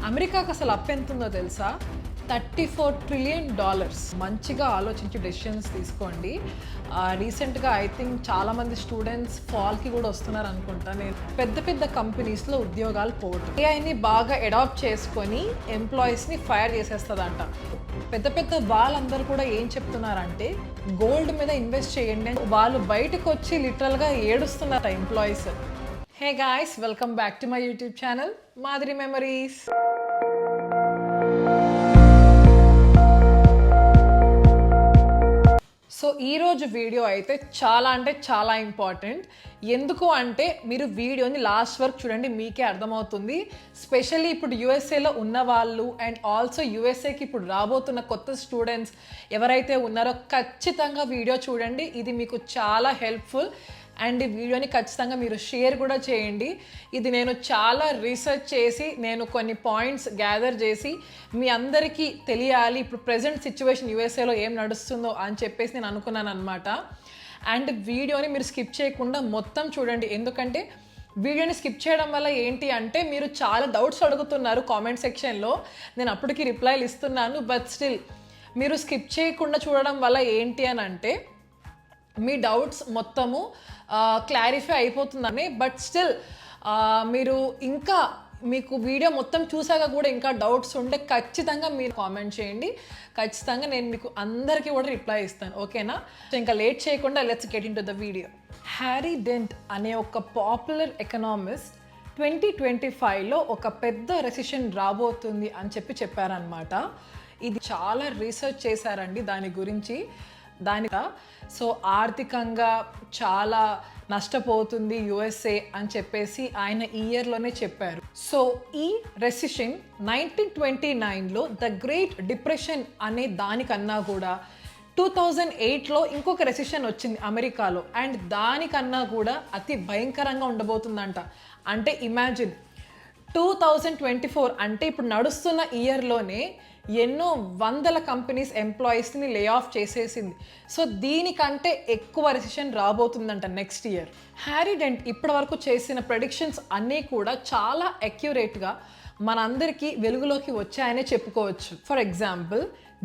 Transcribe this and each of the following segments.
అమెరికాకి అసలు అప్ ఎంత ఉందో తెలుసా? $34 ట్రిలియన్. మంచిగా ఆలోచించి డెసిషన్స్ తీసుకోండి. రీసెంట్గా ఐ థింక్ చాలామంది స్టూడెంట్స్ ఫాల్కి కూడా వస్తున్నారు అనుకుంటా. నేను పెద్ద పెద్ద కంపెనీస్లో ఉద్యోగాలు పోవటం, ఏఐని బాగా అడాప్ట్ చేసుకొని ఎంప్లాయీస్ని ఫైర్ చేసేస్తుందంట. పెద్ద పెద్ద వాళ్ళందరూ కూడా ఏం చెప్తున్నారంటే గోల్డ్ మీద ఇన్వెస్ట్ చేయండి. వాళ్ళు బయటకు వచ్చి లిటరల్గా ఏడుస్తున్నారట employees. Hey guys, welcome back to my YouTube channel మాదిరి మెమరీస్. సో ఈరోజు వీడియో అయితే చాలా అంటే చాలా ఇంపార్టెంట్. ఎందుకు అంటే మీరు వీడియోని లాస్ట్ వరకు చూడండి, మీకే అర్థమవుతుంది. స్పెషల్లీ ఇప్పుడు యూఎస్ఏలో ఉన్న వాళ్ళు అండ్ ఆల్సో యూఎస్ఏకి ఇప్పుడు రాబోతున్న కొత్త స్టూడెంట్స్ ఎవరైతే ఉన్నారో ఖచ్చితంగా వీడియో చూడండి. ఇది మీకు చాలా హెల్ప్ఫుల్. అండ్ ఈ వీడియోని ఖచ్చితంగా మీరు షేర్ కూడా చేయండి. ఇది నేను చాలా రీసెర్చ్ చేసి నేను కొన్ని పాయింట్స్ గ్యాదర్ చేసి మీ అందరికీ తెలియాలి ఇప్పుడు ప్రజెంట్ సిచ్యువేషన్ యూఎస్ఏలో ఏం నడుస్తుందో అని చెప్పేసి నేను అనుకున్నాను అనమాట. అండ్ వీడియోని మీరు స్కిప్ చేయకుండా మొత్తం చూడండి. ఎందుకంటే వీడియోని స్కిప్ చేయడం వల్ల ఏంటి అంటే మీరు చాలా డౌట్స్ అడుగుతున్నారు కామెంట్ సెక్షన్లో. నేను అప్పటికి రిప్లైలు ఇస్తున్నాను. బట్ స్టిల్ మీరు స్కిప్ చేయకుండా చూడడం వల్ల ఏంటి అని అంటే మీ డౌట్స్ మొత్తము క్లారిఫై అయిపోతుందని. బట్ స్టిల్ మీరు ఇంకా మీకు వీడియో మొత్తం చూసాక కూడా ఇంకా డౌట్స్ ఉంటే ఖచ్చితంగా మీరు కామెంట్ చేయండి. ఖచ్చితంగా నేను మీకు అందరికీ కూడా రిప్లై ఇస్తాను, ఓకేనా? సో ఇంకా లేట్ చేయకుండా let's get into the video. Harry Dent అనే ఒక పాపులర్ ఎకనామిస్ట్ 2025లో ఒక పెద్ద రెసిషన్ రాబోతుంది అని చెప్పారనమాట. ఇది చాలా రీసెర్చ్ చేశారండి దాని గురించి. సో ఆర్థికంగా చాలా నష్టపోతుంది యుఎస్ఏ అని చెప్పేసి ఆయన ఈ ఇయర్లోనే చెప్పారు. సో ఈ రెసిషన్ 1929లో ద గ్రేట్ డిప్రెషన్ అనే దానికన్నా కూడా 2008లో ఇంకొక రెసిషన్ వచ్చింది అమెరికాలో. అండ్ దానికన్నా కూడా అతి భయంకరంగా ఉండబోతుందంట. అంటే ఇమాజిన్ 2024 అంటే ఇప్పుడు నడుస్తున్న ఇయర్లోనే ఎన్నో వందల కంపెనీస్ ఎంప్లాయీస్ని లే ఆఫ్ చేసేసింది. సో దీనికంటే ఎక్కువ రెసిషన్ రాబోతుందంట నెక్స్ట్ ఇయర్. హ్యారీ డెంట్ ఇప్పటి వరకు చేసిన ప్రెడిక్షన్స్ అన్నీ కూడా చాలా అక్యురేట్గా మనందరికీ వెలుగులోకి వచ్చాయనే చెప్పుకోవచ్చు. For example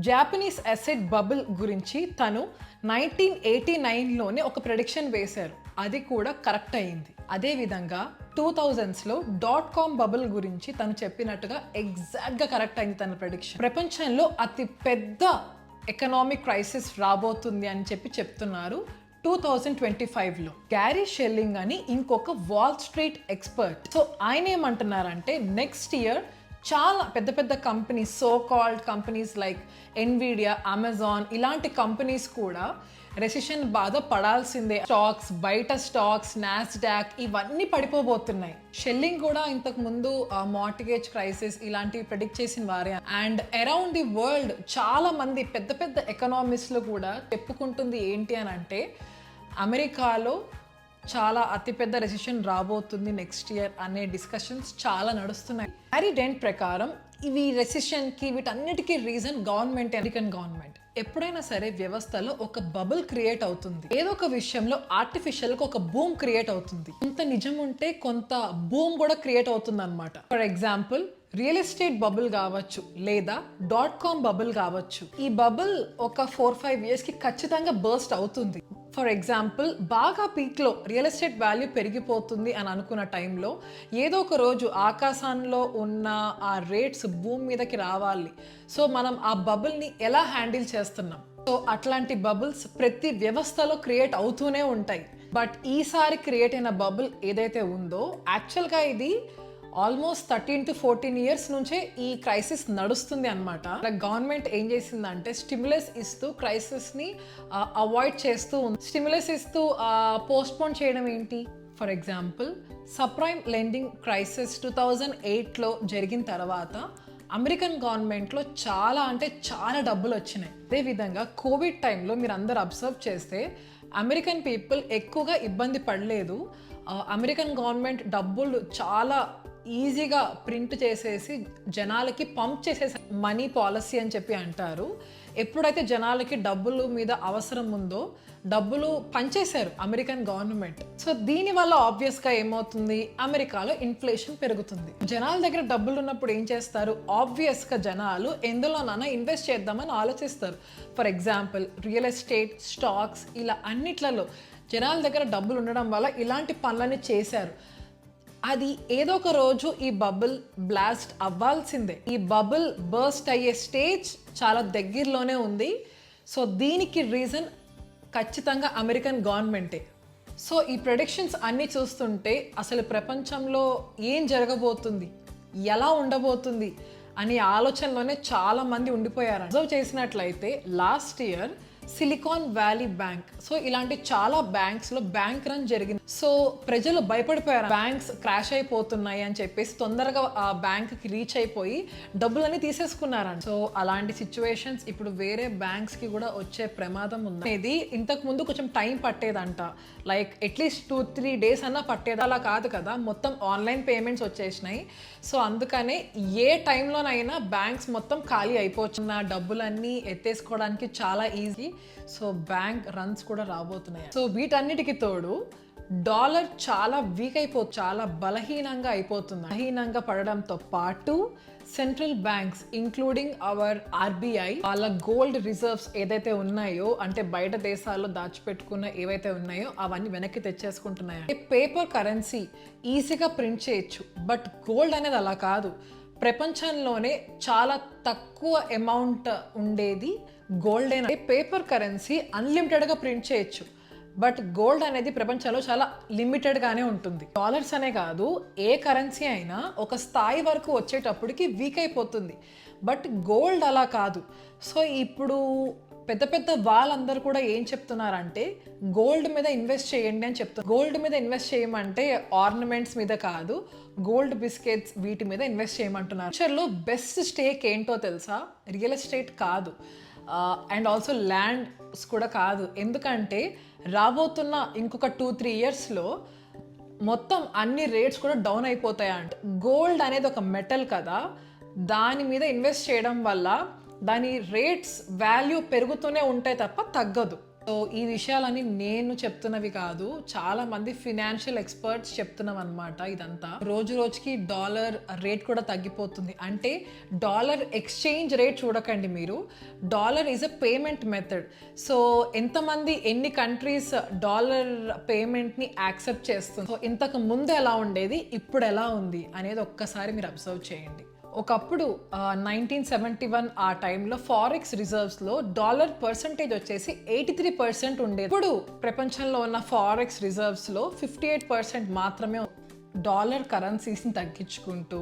Japanese asset bubble గురించి తను 1989లోనే ఒక ప్రెడిక్షన్ వేశారు. అది కూడా కరెక్ట్ అయింది. అదేవిధంగా 2000స్లో .com బబుల్ గురించి తను చెప్పినట్టుగా ఎగ్జాక్ట్గా కరెక్ట్ అయింది తన ప్రెడిక్షన్. ప్రపంచంలో అతి పెద్ద ఎకనామిక్ క్రైసిస్ రాబోతుంది అని చెప్తున్నారు 2025లో. గ్యారీ షెల్లింగ్ అని ఇంకొక వాల్ స్ట్రీట్ ఎక్స్పర్ట్. సో ఆయన ఏమంటున్నారంటే నెక్స్ట్ ఇయర్ చాలా పెద్ద పెద్ద companies, so called companies like Nvidia, Amazon ఇలాంటి కంపెనీస్ కూడా రెసిషన్ బాధ పడాల్సిందే. స్టాక్స్, బయట స్టాక్స్, నాస్డాక్ ఇవన్నీ పడిపోబోతున్నాయి. షెల్లింగ్ కూడా ఇంతకు ముందు మార్టిగేజ్ క్రైసిస్ ఇలాంటివి ప్రెడిక్ట్ చేసిన వారే. అండ్ అరౌండ్ ది వరల్డ్ చాలా మంది పెద్ద పెద్ద ఎకనామిస్టులు కూడా చెప్పుకుంటుంది ఏంటి అని అంటే అమెరికాలో చాలా అతిపెద్ద రెసిషన్ రాబోతుంది నెక్స్ట్ ఇయర్ అనే డిస్కషన్స్ చాలా నడుస్తున్నాయి. హ్యారీ డెంట్ ప్రకారం ఇవి రెసిషన్కి వీటన్నిటికీ రీజన్ గవర్నమెంట్, అమెరికన్ గవర్నమెంట్. ఎప్పుడైనా సరే వ్యవస్థలో ఒక బబుల్ క్రియేట్ అవుతుంది, ఏదో ఒక విషయంలో ఆర్టిఫిషియల్గా ఒక బూమ్ క్రియేట్ అవుతుంది. కొంత నిజం ఉంటే కొంత బూమ్ కూడా క్రియేట్ అవుతుంది అనమాట. For example real estate bubble కావచ్చు లేదా .com బబుల్ కావచ్చు. ఈ బబుల్ ఒక 4-5 ఇయర్స్కి ఖచ్చితంగా బర్స్ట్ అవుతుంది. ఫర్ ఎగ్జాంపుల్ బాగా పీక్లో రియల్ ఎస్టేట్ వాల్యూ పెరిగిపోతుంది అని అనుకున్న టైంలో ఏదో ఒక రోజు ఆకాశంలో ఉన్న ఆ రేట్స్ భూమి మీదకి రావాలి. సో మనం ఆ బబుల్ని ఎలా హ్యాండిల్ చేస్తున్నాం? సో అట్లాంటి బబుల్స్ ప్రతి వ్యవస్థలో క్రియేట్ అవుతూనే ఉంటాయి. బట్ ఈసారి క్రియేట్ అయిన బబుల్ ఏదైతే ఉందో యాక్చువల్గా ఇది ఆల్మోస్ట్ 13 to 14 ఇయర్స్ నుంచే ఈ క్రైసిస్ నడుస్తుంది అనమాట. గవర్నమెంట్ ఏం చేసిందంటే స్టిమ్యులస్ ఇస్తూ క్రైసిస్ని అవాయిడ్ చేస్తూ ఉంది. స్టిమ్యులస్ ఇస్తూ పోస్ట్పోన్ చేయడం ఏంటి? For example subprime lending crisis 2008లో జరిగిన తర్వాత అమెరికన్ గవర్నమెంట్లో చాలా అంటే చాలా డబ్బులు వచ్చినాయి. అదేవిధంగా కోవిడ్ టైంలో మీరు అందరు అబ్జర్వ్ చేస్తే అమెరికన్ పీపుల్ ఎక్కువగా ఇబ్బంది పడలేదు. అమెరికన్ గవర్నమెంట్ డబ్బులు చాలా ఈజీగా ప్రింట్ చేసేసి జనాలకి పంప్ చేసేసి మనీ పాలసీ అని చెప్పి అంటారు. ఎప్పుడైతే జనాలకి డబ్బులు మీద అవసరం ఉందో డబ్బులు పంచేశారు అమెరికన్ గవర్నమెంట్. సో దీనివల్ల ఆబ్వియస్గా ఏమవుతుంది, అమెరికాలో ఇన్ఫ్లేషన్ పెరుగుతుంది. జనాల దగ్గర డబ్బులు ఉన్నప్పుడు ఏం చేస్తారు, ఆబ్వియస్గా జనాలు ఎందులోనైనా ఇన్వెస్ట్ చేద్దామని ఆలోచిస్తారు. For example real estate, stocks, ఇలా అన్నిట్లలో జనాల దగ్గర డబ్బులు ఉండడం వల్ల ఇలాంటి పనులన్నీ చేశారు. అది ఏదో ఒక రోజు ఈ బబుల్ బ్లాస్ట్ అవ్వాల్సిందే. ఈ బబుల్ బర్స్ట్ అయ్యే స్టేజ్ చాలా దగ్గరలోనే ఉంది. సో దీనికి రీజన్ ఖచ్చితంగా అమెరికన్ గవర్నమెంటే. సో ఈ ప్రెడిక్షన్స్ అన్నీ చూస్తుంటే అసలు ప్రపంచంలో ఏం జరగబోతుంది, ఎలా ఉండబోతుంది అనే ఆలోచనలోనే చాలా మంది ఉండిపోయారు. అబ్జర్వ్ చేసినట్లయితే last year silicon valley bank, so ఇలాంటి చాలా బ్యాంక్స్లో బ్యాంక్ రన్ జరిగింది. సో ప్రజలు భయపడిపోయారు, బ్యాంక్స్ క్రాష్ అయిపోతున్నాయి అని చెప్పేసి తొందరగా ఆ బ్యాంక్కి రీచ్ అయిపోయి డబ్బులన్నీ తీసేసుకున్నారంట. సో అలాంటి సిచ్యువేషన్స్ ఇప్పుడు వేరే బ్యాంక్స్కి కూడా వచ్చే ప్రమాదం ఉంది. ఇది ఇంతకు ముందు కొంచెం టైం పట్టేదంట, లైక్ అట్లీస్ట్ 2-3 days అన్నా పట్టేది. అలా కాదు కదా, మొత్తం ఆన్లైన్ పేమెంట్స్ వచ్చేసినాయి. సో అందుకనే ఏ టైంలోనైనా బ్యాంక్స్ మొత్తం ఖాళీ అయిపోవచ్చు, నా డబ్బులన్నీ ఎత్తేసుకోవడానికి చాలా ఈజీ. సో బ్యాంక్ రన్స్ కూడా రాబోతున్నాయి. సో వీటన్నిటికి తోడు డాలర్ చాలా వీక్ చాలా బలహీనంగా అయిపోతుంది. బలహీనంగా పడడంతో పాటు central banks including our RBI వాళ్ళ గోల్డ్ రిజర్వ్స్ ఏదైతే ఉన్నాయో, అంటే బయట దేశాల్లో దాచిపెట్టుకున్న ఏవైతే ఉన్నాయో అవన్నీ వెనక్కి తెచ్చేసుకుంటున్నాయి. పేపర్ కరెన్సీ ఈజీగా ప్రింట్ చేయొచ్చు, బట్ గోల్డ్ అనేది అలా కాదు. ప్రపంచంలోనే చాలా తక్కువ అమౌంట్ ఉండేది గోల్డ్. పేపర్ కరెన్సీ అన్లిమిటెడ్గా ప్రింట్ చేయొచ్చు, బట్ గోల్డ్ అనేది ప్రపంచంలో చాలా లిమిటెడ్గానే ఉంటుంది. డాలర్స్ అనే కాదు, ఏ కరెన్సీ అయినా ఒక స్థాయి వరకు వచ్చేటప్పటికి వీక్ అయిపోతుంది, బట్ గోల్డ్ అలా కాదు. సో ఇప్పుడు పెద్ద పెద్ద వాళ్ళందరూ కూడా ఏం చెప్తున్నారంటే గోల్డ్ మీద ఇన్వెస్ట్ చేయండి అని చెప్తున్నారు. గోల్డ్ మీద ఇన్వెస్ట్ చేయమంటే ఆర్నమెంట్స్ మీద కాదు, గోల్డ్ బిస్కెట్స్ వీటి మీద ఇన్వెస్ట్ చేయమంటున్నారు. ఫ్యూచర్లో బెస్ట్ స్టేక్ ఏంటో తెలుసా, రియల్ ఎస్టేట్ కాదు, అండ్ ఆల్సో ల్యాండ్స్ కూడా కాదు. ఎందుకంటే రాబోతున్న ఇంకొక 2-3 yearsలో మొత్తం అన్ని రేట్స్ కూడా డౌన్ అయిపోతాయంట. గోల్డ్ అనేది ఒక మెటల్ కదా, దాని మీద ఇన్వెస్ట్ చేయడం వల్ల దాని రేట్స్ వాల్యూ పెరుగుతూనే ఉంటాయి తప్ప తగ్గదు. సో ఈ విషయాలని నేను చెప్తున్నవి కాదు, చాలా మంది ఫినాన్షియల్ ఎక్స్పర్ట్స్ చెప్తున్నాం అనమాట. ఇదంతా రోజు రోజుకి డాలర్ రేట్ కూడా తగ్గిపోతుంది. అంటే డాలర్ ఎక్స్చేంజ్ రేట్ చూడకండి మీరు, dollar is a payment method. So ఎంతమంది ఎన్ని కంట్రీస్ డాలర్ పేమెంట్ని యాక్సెప్ట్ చేస్తుంది, సో ఇంతకు ముందు ఎలా ఉండేది ఇప్పుడు ఎలా ఉంది అనేది ఒక్కసారి మీరు అబ్జర్వ్ చేయండి. ఒకప్పుడు 1971 ఆ టైంలో ఫారెక్స్ రిజర్వ్స్లో డాలర్ పర్సంటేజ్ వచ్చేసి 83% ఉండేది. ఇప్పుడు ప్రపంచంలో ఉన్న ఫారెక్స్ రిజర్వ్స్లో 58% మాత్రమే. డాలర్ కరెన్సీస్ని తగ్గించుకుంటూ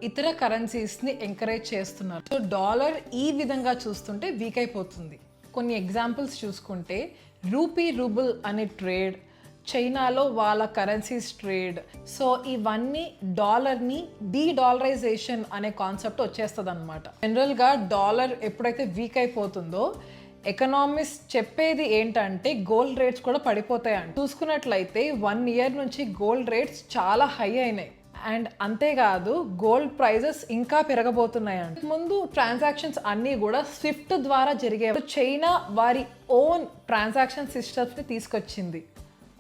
ఇతర కరెన్సీస్ని ఎంకరేజ్ చేస్తున్నారు. సో డాలర్ ఈ విధంగా చూస్తుంటే వీక్ అయిపోతుంది. కొన్ని ఎగ్జాంపుల్స్ చూసుకుంటే రూబుల్ అనే ట్రేడ్, చైనాలో వాళ్ళ కరెన్సీస్ ట్రేడ్. సో ఇవన్నీ డాలర్ని డీడాలరైజేషన్ అనే కాన్సెప్ట్ వచ్చేస్తుంది అనమాట. జనరల్గా డాలర్ ఎప్పుడైతే వీక్ అయిపోతుందో ఎకనామిస్ట్ చెప్పేది ఏంటంటే గోల్డ్ రేట్స్ కూడా పడిపోతాయంట. చూసుకున్నట్లయితే 1 year నుంచి గోల్డ్ రేట్స్ చాలా హై అయినాయి. అండ్ అంతేకాదు గోల్డ్ ప్రైజెస్ ఇంకా పెరగబోతున్నాయంట. ముందు ట్రాన్సాక్షన్స్ అన్నీ కూడా స్విఫ్ట్ ద్వారా జరిగేవి. చైనా వారి ఓన్ ట్రాన్సాక్షన్ సిస్టమ్స్ని తీసుకొచ్చింది,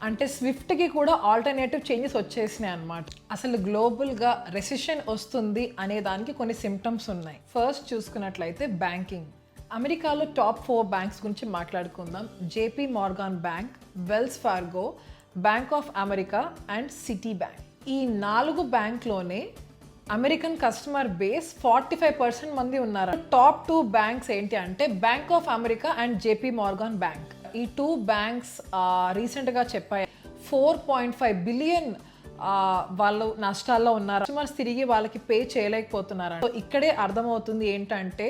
అంటే స్విఫ్ట్కి కూడా ఆల్టర్నేటివ్ చేంజెస్ వచ్చేసినాయి అనమాట. అసలు గ్లోబల్గా రెసిషన్ వస్తుంది అనే దానికి కొన్ని సిమ్టమ్స్ ఉన్నాయి. ఫస్ట్ చూసుకున్నట్లయితే బ్యాంకింగ్. అమెరికాలో టాప్ 4 బ్యాంక్స్ గురించి మాట్లాడుకుందాం. JP Morgan bank, Wells Fargo, bank of America and Citibank. ఈ 4 బ్యాంక్లోనే అమెరికన్ కస్టమర్ బేస్ 45% మంది ఉన్నారు. టాప్ 2 బ్యాంక్స్ ఏంటి అంటే bank of America and JP Morgan bank. ఈ 2 బ్యాంక్స్ రీసెంట్గా చెప్పాయి 4.5 బిలియన్ వాళ్ళు నష్టాల్లో ఉన్నారు. కస్టమర్స్ తిరిగి వాళ్ళకి పే చేయలేకపోతున్నారు. సో ఇక్కడే అర్థమవుతుంది ఏంటంటే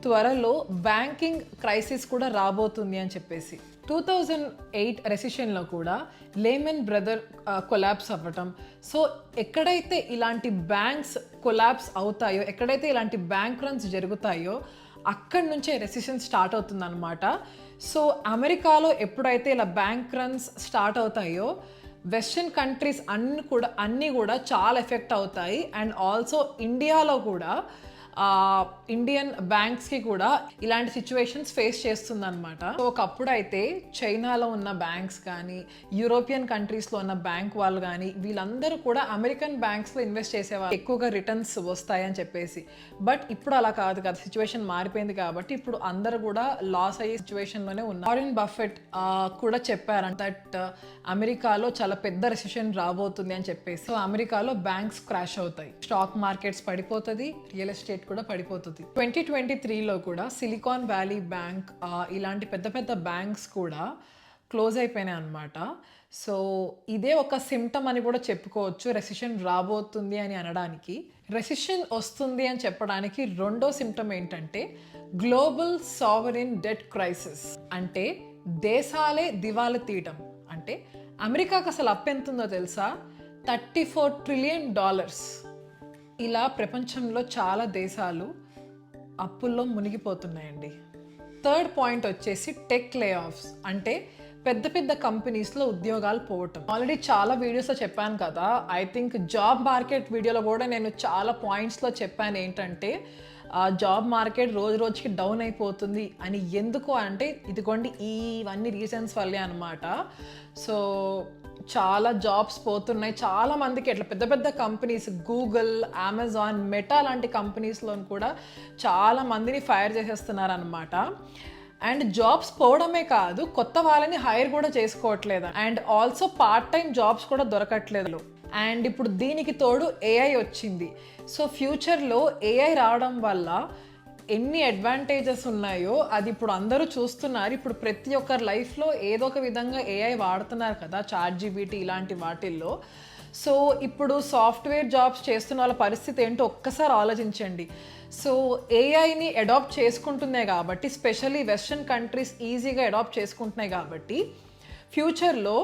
త్వరలో బ్యాంకింగ్ క్రైసిస్ కూడా రాబోతుంది అని చెప్పేసి. 2008 రెసిషన్లో కూడా లేమన్ బ్రదర్ కొలాప్స్ అవ్వటం. సో ఎక్కడైతే ఇలాంటి బ్యాంక్స్ కొలాప్స్ అవుతాయో, ఎక్కడైతే ఇలాంటి బ్యాంక్ రన్స్ జరుగుతాయో అక్కడి నుంచే రెసిషన్ స్టార్ట్ అవుతుందన్నమాట. సో అమెరికాలో ఎప్పుడైతే ఇలా బ్యాంక్ రన్స్ స్టార్ట్ అవుతాయో వెస్టర్న్ కంట్రీస్ అన్నీ కూడా చాలా ఎఫెక్ట్ అవుతాయి. అండ్ ఆల్సో ఇండియాలో కూడా ఇండియన్ బ్యాంక్స్కి కూడా ఇలాంటి సిచ్యువేషన్స్ ఫేస్ చేస్తుందన్నమాట. సో ఒకప్పుడు అయితే చైనాలో ఉన్న బ్యాంక్స్ కానీ యూరోపియన్ కంట్రీస్లో ఉన్న బ్యాంక్ వాళ్ళు కానీ వీళ్ళందరూ కూడా అమెరికన్ బ్యాంక్స్లో ఇన్వెస్ట్ చేసేవాళ్ళు, ఎక్కువగా రిటర్న్స్ వస్తాయని చెప్పేసి. బట్ ఇప్పుడు అలా కాదు కదా, సిచ్యువేషన్ మారిపోయింది కాబట్టి ఇప్పుడు అందరూ కూడా లాస్ అయ్యే సిచ్యువేషన్లోనే ఉన్నారు. వారెన్ బఫెట్ కూడా చెప్పారు దట్ అమెరికాలో చాలా పెద్ద రెసిషన్ రాబోతుంది అని చెప్పేసి. సో అమెరికాలో బ్యాంక్స్ క్రాష్ అవుతాయి, స్టాక్ మార్కెట్స్ పడిపోతుంది, రియల్ ఎస్టేట్ కూడా పడిపోతుంది. 2023లో కూడా సిలికాన్ వ్యాలీ బ్యాంక్ ఇలాంటి పెద్ద పెద్ద బ్యాంక్స్ కూడా క్లోజ్ అయిపోయినాయి అన్నమాట. సో ఇదే ఒక సిమ్టమ్ అని కూడా చెప్పుకోవచ్చు రెసిషన్ రాబోతుంది అని అనడానికి. రెసిషన్ వస్తుంది అని చెప్పడానికి రెండో సిమ్టమ్ ఏంటంటే గ్లోబల్ సావరిన్ డెట్ క్రైసిస్. అంటే దేశాలే దివాలా తీయటం. అంటే అమెరికాకు అసలు అప్పు ఎంత ఉందో తెలుసా? $34 ట్రిలియన్. ఇలా ప్రపంచంలో చాలా దేశాలు అప్పుల్లో మునిగిపోతున్నాయండి. థర్డ్ పాయింట్ వచ్చేసి టెక్ లే ఆఫ్స్. అంటే పెద్ద పెద్ద కంపెనీస్లో ఉద్యోగాలు పోవటం. ఆల్రెడీ చాలా వీడియోస్లో చెప్పాను కదా, ఐ థింక్ జాబ్ మార్కెట్ వీడియోలో కూడా నేను చాలా పాయింట్స్లో చెప్పాను ఏంటంటే జాబ్ మార్కెట్ రోజు రోజుకి డౌన్ అయిపోతుంది అని. ఎందుకు అంటే ఇదిగోండి ఇవన్నీ రీజన్స్ వల్లే అనమాట. సో చాలా జాబ్స్ పోతున్నాయి, చాలా మందికి ఎట్లా పెద్ద పెద్ద కంపెనీస్ గూగుల్, అమెజాన్, మెటా లాంటి కంపెనీస్లో కూడా చాలా మందిని ఫైర్ చేసేస్తున్నారు అనమాట. అండ్ జాబ్స్ పోవడమే కాదు, కొత్త వాళ్ళని హైర్ కూడా చేసుకోవట్లేదు. And also part time jobs కూడా దొరకట్లేదు. అండ్ ఇప్పుడు దీనికి తోడు ఏఐ వచ్చింది. సో ఫ్యూచర్లో ఏఐ రావడం వల్ల ఎన్ని అడ్వాంటేజెస్ ఉన్నాయో అది ఇప్పుడు అందరూ చూస్తున్నారు. ఇప్పుడు ప్రతి ఒక్కరి లైఫ్లో ఏదో ఒక విధంగా ఏఐ వాడుతున్నారు కదా, ChatGPT ఇలాంటి వాటిల్లో. సో ఇప్పుడు సాఫ్ట్వేర్ జాబ్స్ చేస్తున్న వాళ్ళ పరిస్థితి ఏంటో ఒక్కసారి ఆలోచించండి. సో ఏఐని అడాప్ట్ చేసుకుంటున్నాయి కాబట్టి, స్పెషల్లీ వెస్టర్న్ కంట్రీస్ ఈజీగా అడాప్ట్ చేసుకుంటున్నాయి కాబట్టి ఫ్యూచర్లో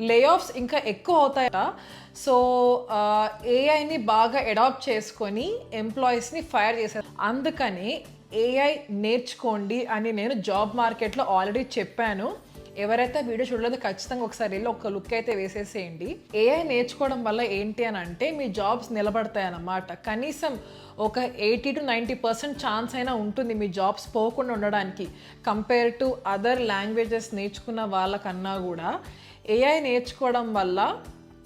లే ఆఫ్స్ ఇంకా ఎక్కువ అవుతాయట. సో ఏఐని బాగా అడాప్ట్ చేసుకొని ఎంప్లాయీస్ని ఫైర్ చేశారు. అందుకని ఏఐ నేర్చుకోండి అని నేను జాబ్ మార్కెట్లో ఆల్రెడీ చెప్పాను. ఎవరైతే వీడియో చూడలేదో ఖచ్చితంగా ఒకసారి వెళ్ళి ఒక లుక్ అయితే వేసేసేయండి. ఏఐ నేర్చుకోవడం వల్ల ఏంటి అని అంటే మీ జాబ్స్ నిలబడతాయి అన్నమాట. కనీసం ఒక 80 to 90% ఛాన్స్ అయినా ఉంటుంది మీ జాబ్స్ పోకుండా ఉండడానికి. కంపేర్ టు అదర్ లాంగ్వేజెస్ నేర్చుకున్న వాళ్ళకన్నా కూడా ఏఐ నేర్చుకోవడం వల్ల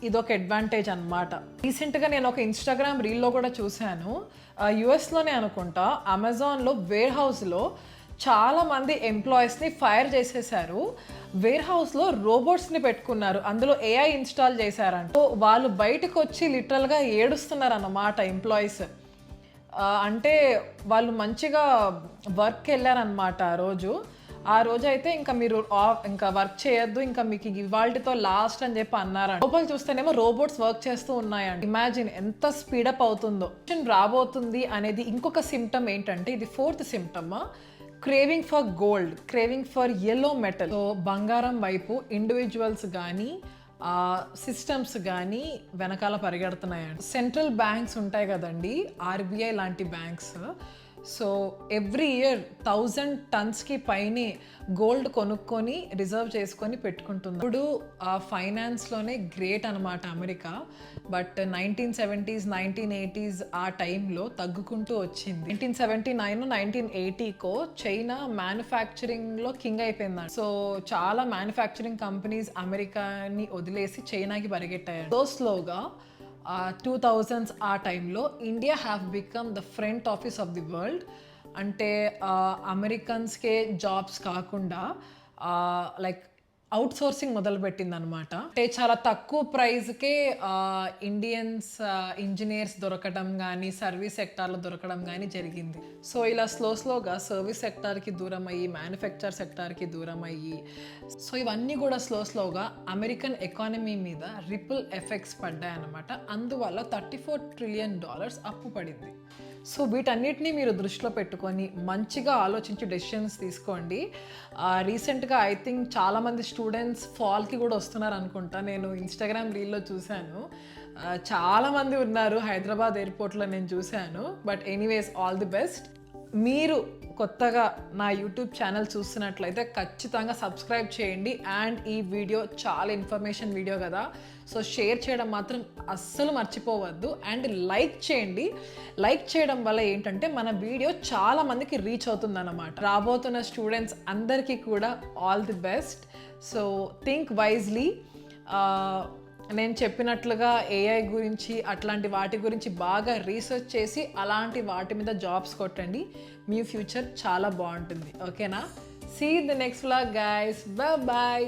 ఇదొక అడ్వాంటేజ్ అనమాట. రీసెంట్గా నేను ఒక ఇన్స్టాగ్రామ్ రీల్లో కూడా చూశాను, యుఎస్లోనే అనుకుంటా, అమెజాన్లో వేర్ హౌస్లో చాలామంది ఎంప్లాయీస్ని ఫైర్ చేసేసారు. వేర్ హౌస్లో రోబోట్స్ని పెట్టుకున్నారు, అందులో ఏఐ ఇన్స్టాల్ చేశారంట. సో వాళ్ళు బయటకు వచ్చి లిటరల్గా ఏడుస్తున్నారు అన్నమాట ఎంప్లాయీస్. అంటే వాళ్ళు మంచిగా వర్క్ వెళ్ళారనమాట ఆ రోజు అయితే ఇంకా మీరు ఇంకా వర్క్ చేయొద్దు, ఇంకా మీకు ఇవాల్టితో లాస్ట్ అని చెప్పి అన్నారంట. లోపల చూస్తేనేమో రోబోట్స్ వర్క్ చేస్తూ ఉన్నాయండి. ఇమాజిన్ ఎంత స్పీడప్ అవుతుందో. రాబోతుంది అనేది ఇంకొక సిమ్టమ్ ఏంటంటే, ఇది fourth symptom, craving for gold, craving for yellow metal. So బంగారం వైపు ఇండివిజువల్స్ కానీ సిస్టమ్స్ కానీ వెనకాల పరిగెడుతున్నాయండి. సెంట్రల్ బ్యాంక్స్ ఉంటాయి కదండి, ఆర్బీఐ లాంటి బ్యాంక్స్. సో ఎవ్రీ ఇయర్ 1000 టన్స్కి పైనే గోల్డ్ కొనుక్కొని రిజర్వ్ చేసుకొని పెట్టుకుంటుంది. ఇప్పుడు ఫైనాన్స్లోనే గ్రేట్ అనమాట అమెరికా. బట్ 1970s 1980s ఆ టైంలో తగ్గుకుంటూ వచ్చింది. 1979 1980కో చైనా మ్యానుఫ్యాక్చరింగ్లో కింగ్ అయిపోయిందండి. సో చాలా మ్యానుఫ్యాక్చరింగ్ కంపెనీస్ అమెరికాని వదిలేసి చైనాకి పరిగెట్టాయి. సో స్లోగా 2000s ఆ టైంలో India have become the front office of the world. అంటే అమెరికన్స్కే జాబ్స్ కాకుండా లైక్ అవుట్ సోర్సింగ్ మొదలుపెట్టింది అనమాట. అంటే చాలా తక్కువ ప్రైస్కే ఇండియన్స్ ఇంజనీర్స్ దొరకడం కానీ సర్వీస్ సెక్టార్లో దొరకడం కానీ జరిగింది. సో ఇలా స్లోగా సర్వీస్ సెక్టార్కి దూరం అయ్యి మ్యానుఫ్యాక్చర్ సెక్టార్కి దూరం అయ్యి, సో ఇవన్నీ కూడా స్లోగా అమెరికన్ ఎకానమీ మీద రిపుల్ ఎఫెక్ట్స్ పడ్డాయి అన్నమాట. అందువల్ల $34 ట్రిలియన్ అప్పు పడింది. సో వీటన్నిటిని మీరు దృష్టిలో పెట్టుకొని మంచిగా ఆలోచించి డెసిషన్స్ తీసుకోండి. రీసెంట్గా ఐ థింక్ చాలామంది స్టూడెంట్స్ ఫాల్కి కూడా వస్తున్నారు అనుకుంటా. నేను ఇన్స్టాగ్రామ్ రీల్లో చూశాను, చాలామంది ఉన్నారు హైదరాబాద్ ఎయిర్పోర్ట్లో నేను చూశాను. But anyways all the best. మీరు కొత్తగా నా యూట్యూబ్ ఛానల్ చూస్తున్నట్లయితే ఖచ్చితంగా సబ్స్క్రైబ్ చేయండి. అండ్ ఈ వీడియో చాలా ఇన్ఫర్మేషన్ వీడియో కదా, సో షేర్ చేయడం మాత్రం అస్సలు మర్చిపోవద్దు. అండ్ లైక్ చేయండి. లైక్ చేయడం వల్ల ఏంటంటే మన వీడియో చాలా మందికి రీచ్ అవుతుందన్నమాట. రాబోతున్న స్టూడెంట్స్ అందరికీ కూడా all the best. So think wisely. నేను చెప్పినట్లుగా ఏఐ గురించి అట్లాంటి వాటి గురించి బాగా రీసెర్చ్ చేసి అలాంటి వాటి మీద జాబ్స్ కొట్టండి. మీ ఫ్యూచర్ చాలా బాగుంటుంది. ఓకేనా? See the next vlog guys. Bye.